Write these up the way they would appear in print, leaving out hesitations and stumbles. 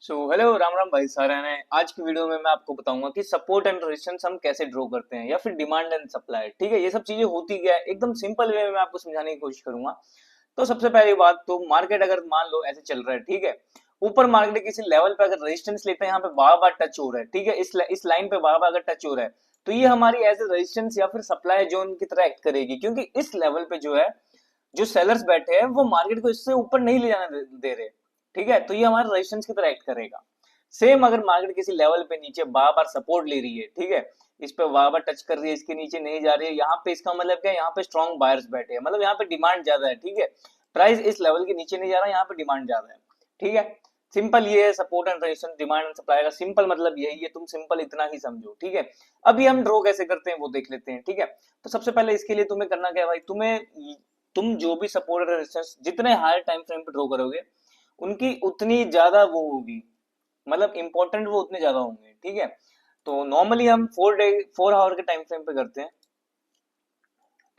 Hello Ram Ram भाई सारा ने। आज की वीडियो में मैं आपको बताऊंगा कि सपोर्ट एंड रेजिस्टेंस हम कैसे ड्रॉ करते हैं या फिर डिमांड एंड सप्लाई। ठीक है, ये सब चीजें होती क्या है एकदम सिंपल वे में मैं आपको समझाने की कोशिश करूंगा। तो सबसे पहली बात तो मार्केट अगर मान लो ऐसे चल रहा है, ठीक है, ऊपर मार्केट किसी लेवल पे अगर रेजिस्टेंस लेते हैं, यहाँ पे बार बार टच हो रहा है, ठीक है, इस लाइन पे बार बार अगर टच हो रहा है तो ये हमारी एज ए रेजिस्टेंस या फिर सप्लाई जोन की तरह एक्ट करेगी, क्योंकि इस लेवल पे जो है जो सेलर्स बैठे हैं वो मार्केट को इससे ऊपर नहीं ले जाने दे रहे। ठीक है, तो ये हमारे रेजिस्टेंस की तरह एक्ट करेगा। सेम अगर मार्केट किसी लेवल पे नीचे बार बार सपोर्ट ले रही है, ठीक है, इस पे बार बार टच कर रही है, इसके नीचे नहीं जा रही है, यहाँ पे इसका मतलब क्या है, यहाँ पे स्ट्रॉन्ग बायर्स बैठे हैं, मतलब यहाँ पे डिमांड ज्यादा है। ठीक है, प्राइस इस लेवल के नीचे नहीं जा रहा, यहाँ पे डिमांड ज्यादा है। ठीक है, सिंपल ये है support and resistance, demand and supply का सिंपल मतलब यही है, तुम सिंपल इतना ही समझो। ठीक है, अभी हम ड्रॉ कैसे करते हैं वो देख लेते हैं। ठीक है, तो सबसे पहले इसके लिए तुम्हें करना क्या है भाई, तुम जो भी सपोर्ट और रेजिस्टेंस जितने हायर टाइम फ्रेम पे ड्रॉ करोगे उनकी उतनी ज्यादा वो होगी, मतलब इंपॉर्टेंट वो उतने ज्यादा होंगे। ठीक है, तो नॉर्मली हम 4 आवर के टाइम फ्रेम पे करते हैं।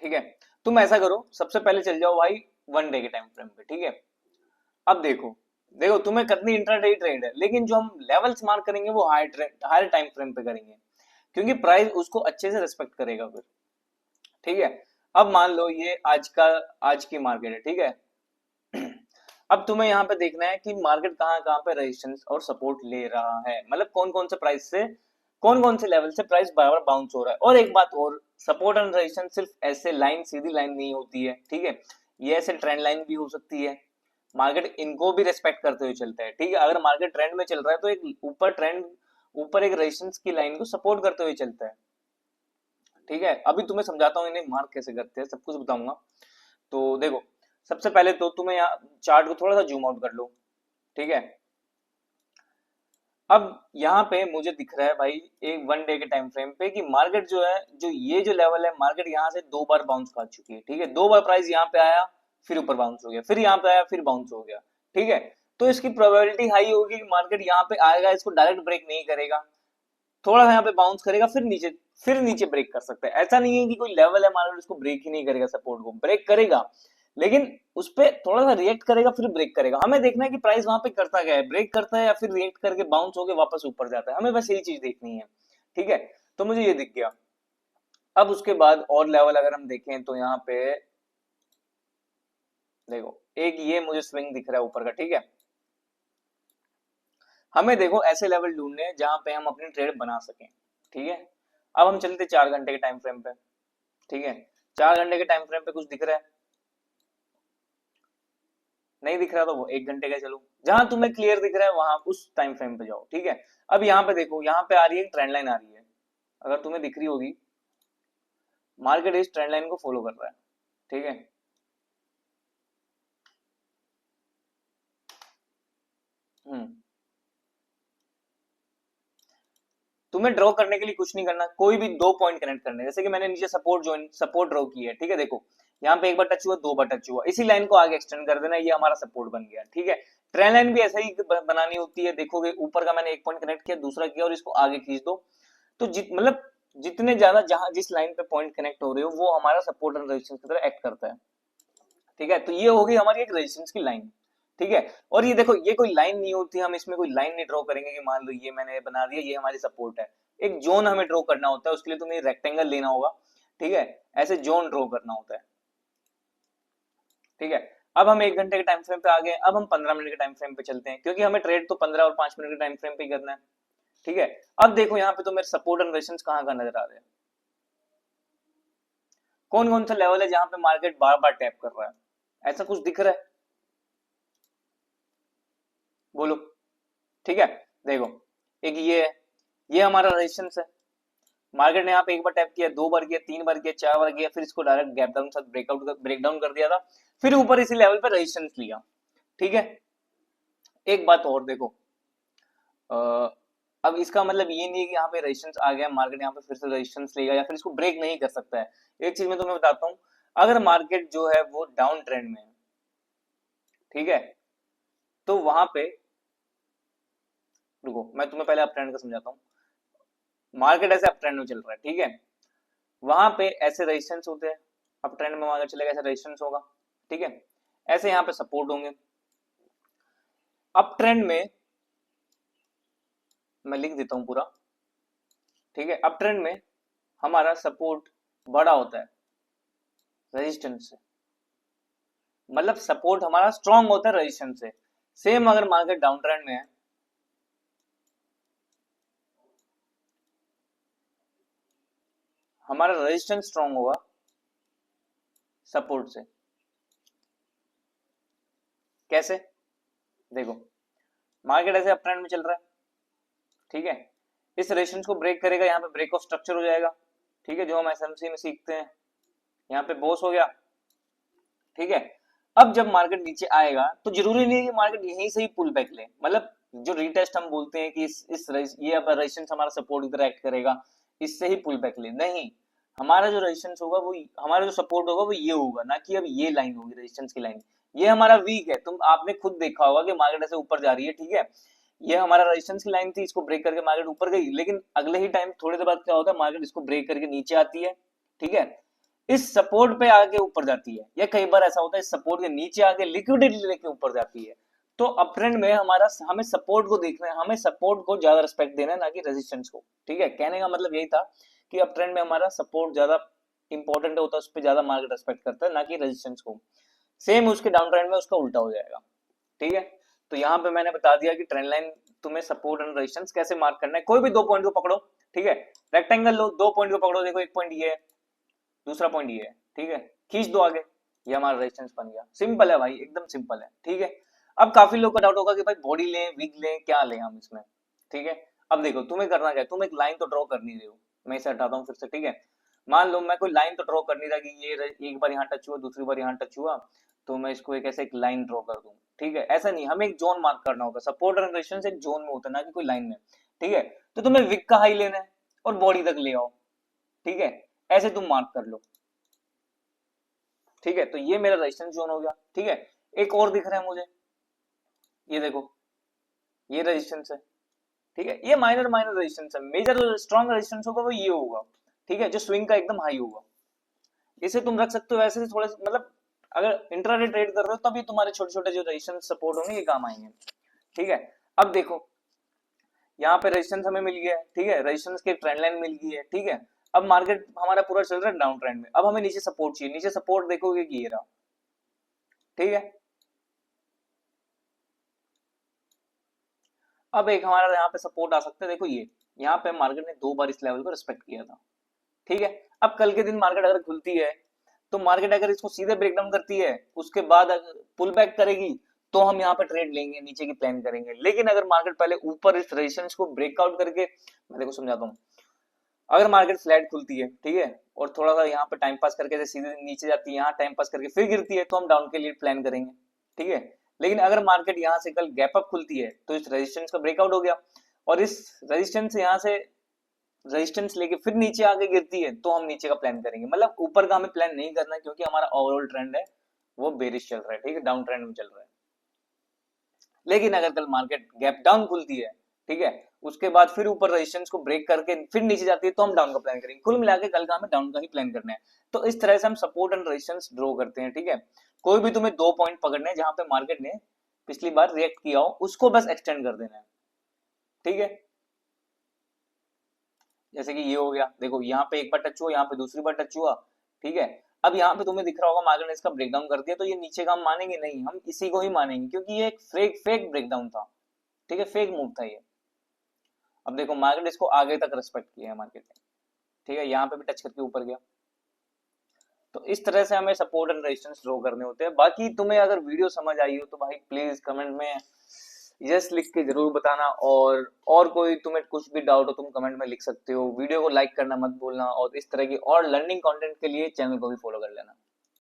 ठीक है, तुम ऐसा करो, सबसे पहले चल जाओ भाई 1 डे के टाइम फ्रेम पे। ठीक है, अब देखो देखो तुम्हें करनी इंट्राडे ट्रेड है, लेकिन जो हम लेवल्स मार्क करेंगे वो हायर टाइम फ्रेम पे करेंगे, क्योंकि प्राइस उसको अच्छे से रिस्पेक्ट करेगा फिर। ठीक है, अब मान लो ये आज की मार्केट है। ठीक है, अब तुम्हें यहाँ पे देखना है कि मार्केट कहाँ कहाँ पे रेजिस्टेंस और सपोर्ट ले रहा है, मतलब कौन कौन से लेवल से प्राइस बार बार बाउंस हो रहा है। और एक बात और, सपोर्ट एंड रेजिस्टेंस सिर्फ ऐसे लाइन, सीधी लाइन नहीं होती है। ठीक है, ये ऐसे ट्रेंड लाइन भी हो सकती है। मार्केट इनको भी रेस्पेक्ट करते हुए चलता है। ठीक है, अगर मार्केट ट्रेंड में चल रहा है तो एक ऊपर एक रेजिस्टेंस की लाइन को सपोर्ट करते हुए चलता है। ठीक है, अभी तुम्हें समझाता हूँ इन्हें मार्क कैसे करते हैं, सब कुछ बताऊंगा। तो देखो, सबसे पहले तो तुम्हें यहाँ चार्ट को थोड़ा सा जूम आउट कर लो। ठीक है, अब यहाँ पे मुझे दिख रहा है भाई एक 1 डे के टाइम फ्रेम पे कि मार्केट जो है, जो ये जो लेवल है, मार्केट यहाँ से 2 बार बाउंस खा चुकी है। ठीक है, 2 बार प्राइस यहाँ पे आया, फिर ऊपर बाउंस हो गया, फिर यहाँ पे आया, फिर बाउंस हो गया। ठीक है, तो इसकी प्रोबेबिलिटी हाई होगी कि मार्केट यहाँ पे आएगा, इसको डायरेक्ट ब्रेक नहीं करेगा, थोड़ा सा यहाँ पे बाउंस करेगा, फिर नीचे ब्रेक कर सकता है। ऐसा नहीं है कि कोई लेवल है मार्केट उसको ब्रेक ही नहीं करेगा, सपोर्ट को ब्रेक करेगा, लेकिन उस पर थोड़ा सा रिएक्ट करेगा, फिर ब्रेक करेगा। हमें देखना है कि प्राइस वहां पे करता क्या है, ब्रेक करता है या फिर रिएक्ट करके बाउंस होके वापस ऊपर जाता है, हमें बस यही चीज देखनी है। ठीक है, तो मुझे ये दिख गया। अब उसके बाद और लेवल अगर हम देखें तो यहाँ पे देखो, एक ये मुझे स्विंग दिख रहा है ऊपर का। ठीक है, हमें देखो ऐसे लेवल ढूंढने हैं जहां पे हम अपनी ट्रेड बना सकें। ठीक है, अब हम चलते 4 घंटे के टाइम फ्रेम पे। ठीक है, 4 घंटे के टाइम फ्रेम पे कुछ दिख रहा है? नहीं दिख रहा तो वो 1 घंटे का चलो, जहां तुम्हें क्लियर दिख रहा है वहां उस टाइम फ्रेम पे जाओ। ठीक है, अब यहाँ पे देखो, यहाँ पे आ रही है एक ट्रेंड लाइन आ रही है, अगर तुम्हें दिख रही होगी, मार्केट इस ट्रेंड लाइन को फॉलो कर रहा है। ठीक है, हम्म, तुम्हें ड्रॉ करने के लिए कुछ नहीं करना, कोई भी 2 पॉइंट कनेक्ट करने, जैसे कि मैंने नीचे सपोर्ट ड्रॉ की है। ठीक है, देखो यहाँ पे एक बार टच हुआ, 2 बार टच हुआ, इसी लाइन को आगे एक्सटेंड कर देना, ये हमारा सपोर्ट बन गया। ठीक है, ट्रेंड लाइन भी ऐसा ही बनानी होती है। देखोगे ऊपर का मैंने एक पॉइंट कनेक्ट किया, दूसरा किया और इसको आगे खींच दो, तो मतलब जितने ज्यादा जहां जिस लाइन पे पॉइंट कनेक्ट हो रहे हो वो हमारा सपोर्ट एंड रेजिस्टेंस की तरह एक्ट करता है। ठीक है, तो ये होगी हमारी एक रेजिस्टेंस की लाइन। ठीक है, और ये देखो, ये कोई लाइन नहीं होती, हम इसमें कोई लाइन नहीं ड्रॉ करेंगे कि मान लो ये मैंने बना दिया, ये हमारी सपोर्ट है। एक जोन हमें ड्रॉ करना होता है, उसके लिए तुम्हें रेक्टेंगल लेना होगा। ठीक है, ऐसे जोन ड्रॉ करना होता है। ठीक है, अब हम 1 घंटे के टाइम फ्रेम पे आ गए, अब हम 15 मिनट के टाइम फ्रेम पे चलते हैं, क्योंकि हमें ट्रेड तो 15 और 5 मिनट के टाइम फ्रेम पे ही करना है। ठीक है, अब देखो यहाँ पे तो मेरे सपोर्ट एंड रेजिस्टेंस कहाँ कहाँ नजर आ रहे हैं, कौन कौन सा लेवल है जहां पे मार्केट बार बार टैप कर रहा है, ऐसा कुछ दिख रहा है? बोलो। ठीक है, देखो, एक ये है, ये हमारा रेजिस्टेंस है। मार्केट ने यहाँ पे एक बार टैप किया, 2 बार किया, 3 बार किया, 4 बार किया, फिर इसको डायरेक्ट गैप डाउन के साथ ब्रेकडाउन कर दिया था, फिर ऊपर इसी लेवल पे रेजिस्टेंस लिया। ठीक है, एक बात और देखो, अब इसका मतलब ये नहीं है कि यहाँ पे रेजिस्टेंस आ गया, मार्केट यहाँ पे फिर से रेजिस्टेंस लेगा या फिर इसको ब्रेक नहीं कर सकता है। एक चीज मैं तुम्हें बताता हूँ, अगर मार्केट जो है वो डाउन ट्रेंड में है, ठीक है, तो वहां पे, रुको मैं तुम्हें पहले अप ट्रेंड का समझाता हूँ। मार्केट ऐसे अप ट्रेंड में चल रहा है, ठीक है, वहां पे ऐसे रेजिस्टेंस होते हैं, अप ट्रेंड में मार्केट चलेगा ऐसे रेजिस्टेंस होगा। ठीक है, ऐसे यहाँ पे सपोर्ट होंगे। अप ट्रेंड में मैं लिख देता हूं पूरा, ठीक है। अप ट्रेंड में हमारा सपोर्ट बड़ा होता है रेजिस्टेंस से, मतलब सपोर्ट हमारा स्ट्रांग होता है रेजिस्टेंस से। सेम अगर मार्केट डाउन ट्रेंड में है, हमारा रेजिस्टेंस स्ट्रांग होगा सपोर्ट से। कैसे? देखो, मार्केट ऐसे अप ट्रेंड में चल रहा है, ठीक है। इस रेजिस्टेंस को ब्रेक करेगा, यहाँ पे ब्रेक ऑफ स्ट्रक्चर हो जाएगा, ठीक है, जो हम एसएमसी में सीखते हैं। यहाँ पे बॉस हो गया, ठीक है। अब जब मार्केट नीचे आएगा तो जरूरी नहीं है कि मार्केट यहीं से ही पुल बैक ले, मतलब जो रीटेस्ट हम बोलते हैं कि ये अब रेजिस्टेंस हमारा सपोर्ट इधर एक्ट करेगा, इससे ही पुल बैक ले, नहीं। हमारा जो रेजिस्टेंस होगा वो, हमारा जो सपोर्ट होगा वो ये होगा, ना कि अब ये लाइन होगी रेजिस्टेंस की लाइन। ये हमारा वीक है, तुम आपने खुद देखा होगा कि मार्केट ऐसे ऊपर जा रही है, ठीक है। ये हमारा रेजिस्टेंस की लाइन थी, इसको ब्रेक करके मार्केट ऊपर गई, लेकिन अगले ही टाइम थोड़ी देर बाद क्या होता है, मार्केट इसको ब्रेक करके नीचे आती है, ठीक है। इस सपोर्ट पे आके ऊपर जाती है, या कई बार ऐसा होता है इस सपोर्ट के नीचे आके लिक्विडिटी लेके ऊपर जाती है। तो अप ट्रेंड में हमारा, हमें सपोर्ट को देखना है, हमें सपोर्ट को ज्यादा रिस्पेक्ट देना है, ना कि रेजिस्टेंस को, ठीक है। कहने का मतलब यही था कि अप ट्रेंड में हमारा सपोर्ट ज्यादा इंपॉर्टेंट होता है, उस पर ज्यादा मार्केट रिस्पेक्ट करता है, ना कि रेजिस्टेंस को। सेम उसके डाउन ट्रेंड में उसका उल्टा हो जाएगा, ठीक है। तो यहाँ पे मैंने बता दिया कि ट्रेंड लाइन तुम्हें सपोर्ट एंड रेजिस्टेंस कैसे मार्क करना है। कोई भी दो पॉइंट को पकड़ो, ठीक है, रेक्टेंगल लो, दो पॉइंट को पकड़ो, देखो एक पॉइंट ये है, दूसरा पॉइंट ये है, ठीक है, खींच दो आगे, ये हमारा रेजिस्टेंस बन गया। सिंपल है भाई, एकदम सिंपल है, ठीक है। अब काफी लोग का डाउट होगा कि भाई बॉडी लें, विग लें, क्या लें हम इसमें, ठीक है। अब देखो, तुम्हें करना क्या है, तुम एक लाइन तो ड्रॉ कर नहीं रहे हो, मैं इसे हटाता हूँ फिर से, ठीक है। मान लो मैं कोई लाइन तो ड्रॉ कर नहीं रहा कि ये एक बार यहाँ टच हुआ, दूसरी बार यहाँ टच हुआ, तो मैं इसको एक ऐसे एक लाइन ड्रॉ कर दूं, ठीक है। ऐसा नहीं, हमें एक जोन मार्क करना होगा, सपोर्ट और रेजिस्टेंस एक जोन में होता है, ना कि कोई लाइन में, ठीक है। तो तुम्हें विग का हाई लेना है और बॉडी तक ले आओ, ठीक है, ऐसे तुम मार्क कर लो, ठीक है। तो ये मेरा रेजिस्टेंस जोन हो गया, ठीक है। एक और दिख रहा है मुझे, ये देखो, ये रेजिस्टेंस है, ठीक है। ये माइनर माइनर रेजिस्टेंस है, मेजर जो स्ट्रॉन्ग रेजिस्टेंस होगा वो ये होगा, ठीक है, जो स्विंग का एकदम हाई होगा। इसे तुम रख सकते हो ऐसे, थोड़े मतलब अगर इंट्राडे ट्रेड कर रहे हो तब ये तुम्हारे छोटे छोटे जो रेजिस्टेंस सपोर्ट होंगे ये काम आएंगे, ठीक है। अब देखो, यहाँ पे रेजिस्टेंस हमें मिल गया है, ठीक है, रेजिस्टेंस की ट्रेंड लाइन मिल गई है, ठीक है। अब मार्केट हमारा पूरा चल रहा है डाउन ट्रेंड में, अब हमें नीचे सपोर्ट चाहिए, नीचे सपोर्ट देखोगे कि ये रहा, ठीक है। अब एक हमारा यहाँ पे सपोर्ट आ सकता है, देखो ये, यहाँ पे मार्केट ने दो बार इस लेवल को रिस्पेक्ट किया था, ठीक है। अब कल के दिन मार्केट अगर खुलती है, तो मार्केट अगर इसको सीधे ब्रेकडाउन करती है, उसके बाद पुल बैक करेगी, तो हम यहाँ पे ट्रेड लेंगे, नीचे की प्लान करेंगे। लेकिन अगर मार्केट पहले ऊपर इस रेजिस्टेंस को ब्रेकआउट करके, मैं देखो समझाता हूँ, अगर मार्केट फ्लैट खुलती है, ठीक है, और थोड़ा सा यहाँ पे टाइम पास करके सीधे नीचे जाती है, यहाँ टाइम पास करके फिर गिरती है, तो हम डाउन के लिए प्लान करेंगे, ठीक है। लेकिन अगर मार्केट यहाँ से कल गैप अप खुलती है, तो इस रेजिस्टेंस का ब्रेकआउट हो गया, और इस रेजिस्टेंस से यहाँ से रेजिस्टेंस लेके फिर नीचे आके गिरती है, तो हम नीचे का प्लान करेंगे। मतलब ऊपर का हमें प्लान नहीं करना है, क्योंकि हमारा ओवरऑल ट्रेंड है वो बेरिश चल रहा है, ठीक है, डाउन ट्रेंड में चल रहा है। लेकिन अगर कल मार्केट गैप डाउन खुलती है, ठीक है, उसके बाद फिर ऊपर रेजिस्टेंस को ब्रेक करके फिर नीचे जाती है, तो हम डाउन का प्लान करेंगे। कुल मिला के कल का हमें डाउन का ही प्लान करना है। तो इस तरह से हम सपोर्ट एंड रेजिस्टेंस ड्रॉ करते हैं, ठीक है। कोई भी तुम्हें दो पॉइंट पकड़ने हैं जहां पे मार्केट ने पिछली बार रिएक्ट किया हो, उसको बस एक्सटेंड कर देना है, ठीक है। जैसे कि ये हो गया, देखो यहाँ पे एक बार टच हुआ, यहाँ पे दूसरी बार टच हुआ, ठीक है। अब यहाँ पे तुम्हें दिख रहा होगा मार्केट ने इसका ब्रेकडाउन कर दिया, तो ये नीचे का हम मानेंगे नहीं, हम इसी को ही मानेंगे, क्योंकि ये एक फेक ब्रेकडाउन था, ठीक है, फेक मूव था ये। अब देखो मार्केट इसको आगे तक रिस्पेक्ट किया है मार्केट ने, ठीक है, यहाँ पे भी टच करके ऊपर गया। तो इस तरह से हमें सपोर्ट एंड रेजिस्टेंस ड्रॉ करने होते हैं। बाकी तुम्हें अगर वीडियो समझ आई हो तो भाई प्लीज कमेंट में यस लिख के जरूर बताना, और कोई तुम्हें कुछ भी डाउट हो तुम कमेंट में लिख सकते हो। वीडियो को लाइक करना मत भूलना, और इस तरह की और लर्निंग कंटेंट के लिए चैनल को भी फॉलो कर लेना।